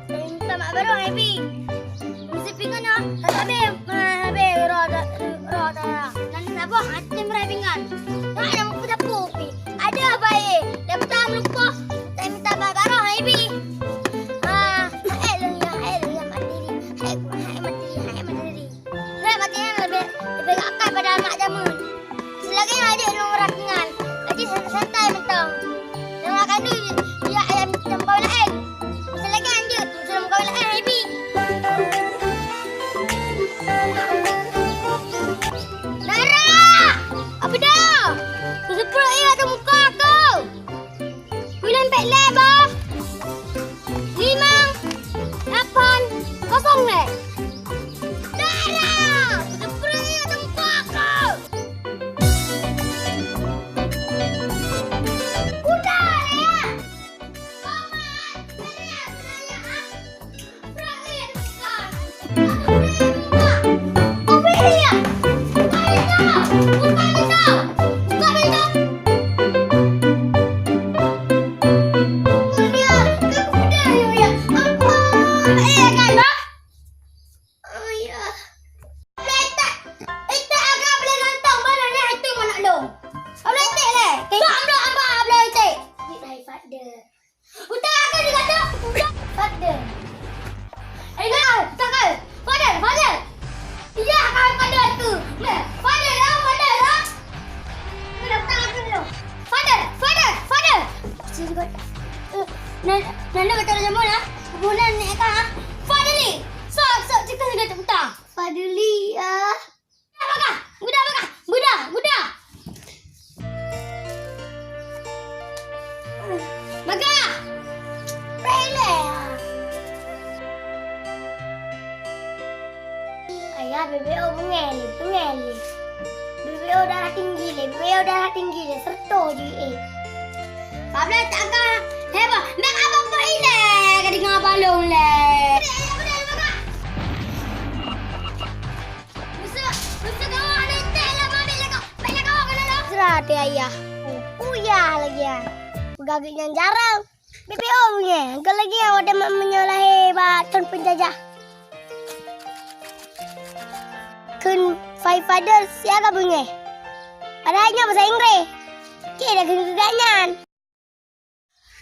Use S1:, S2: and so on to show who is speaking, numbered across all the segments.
S1: minta mak baru Happy. Mesti pingan ah. Habis roda. Nanti apa? Hati merai pingan. Tak ada muka tapu. Ada apa eh? Dapat lupa. Tak minta mak baru Happy. Pada mak jamun. Selagi ada nomor rakingan. Jadi santai mentang. Dan makan tu dia ayam campur lain. Selagi anjir sudah makan lain Happy. Nara! Apa dah? Sepuluh ia ada muka aku. Bulan pek lebar. 5 8 0 leh. Nanda kata jamu lah. Kemudian ni kah? Fadli. So cakap dengan tak betul. Fadli ah. Bakah? Budak. Bakah. Rela. Ayah BBO pengeli. BBO darah tinggi le. Serto je Kabel tak kah? Heba, mek apa pun ile. Kadi ngapa long le. Musa kau ada tela mami leko. Banyak kau kena lo. Serati ayah. Uyah lagi ya. Gagik yang jarang. BPO punya. Engkau lagi yang ada menyalahi baton penjajah. Kun five father siapa punya? Adanya bahasa Inggris. Kira keganyan.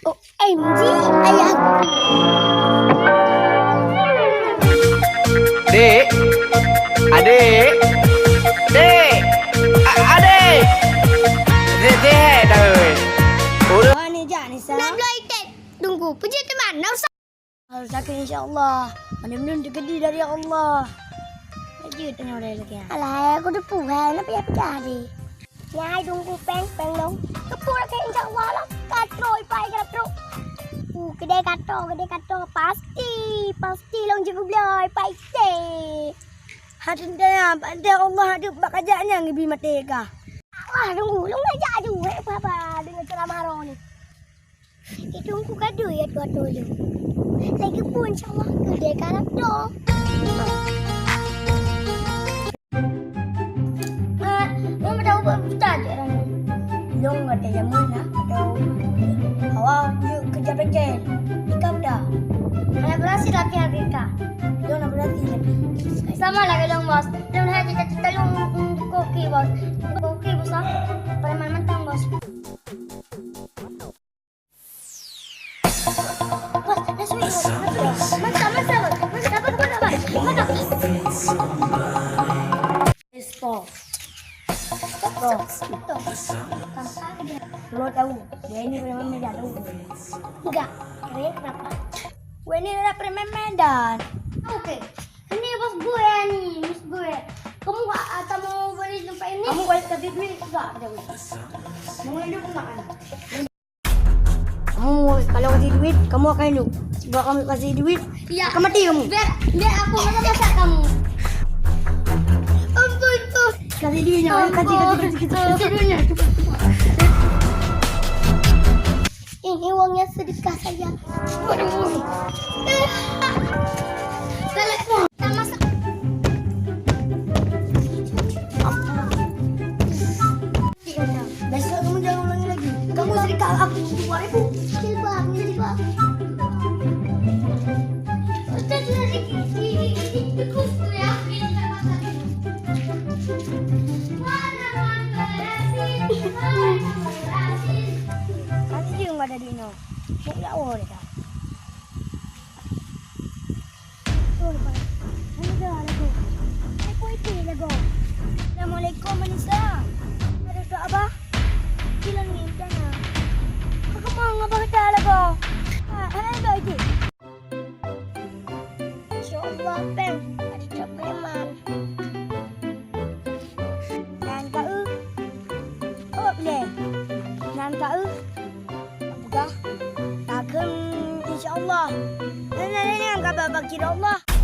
S1: OMG, ayah.
S2: Dek. Adik. Dek dah oi.
S1: Oh ni je ni sah. Nak belajar. Tunggu, puji teman. Nak usah. Harus sakit insya-Allah. Mana-mana digedi dari Allah. Lagi tengok dia lagi. Alah, aku dah puas nak payah cari. Nhai tunggu peng long. Kepura ke insya-Allah lah. Katroi pai ke bro. Kedai kato pasti long jago belai pai te. Hati dia pada Allah ada bak ajaknya ngibi matega. Wah tunggu long ajak adu apa dengan ceramah ro ni. Tunggu kado ya tua tolu. Lagi pun insya-Allah kedai kato. Mama tahu apa je orang ni. Long ada yang mana? Tahu. Awak yuk kerja. Ikam dah. Mana berhasil latihan mereka? Long nak berhasil lagi. Sama lagi long bos. Long hanya cita-cita long koki bos. Koki bos ah. Preman mentang bos. Bos, dah sudah. Masa. Lo tahu, dia ini preman Medan tahu? Enggak, kira kenapa? Gue ini adalah preman Medan. Oke, ini bos gue nih, bos gue. Kamu nggak atau mau beli tempat ini? Kamu boleh kasih duit enggak? Mau hidup enggak? Kamu kalau kasih duit, kamu akan hidup. Jika kamu kasih duit, akan mati kamu. Biar aku masak kamu. Kasih duitnya, kasih duitnya. Ini uangnya sedekah saja. Waduh. Kalau tak masak. Besok kamu jangan ulangi lagi. Kamu sedekah aku 2.000. Kecil bang, jadi bang. Dan dengan kabar bagi Allah.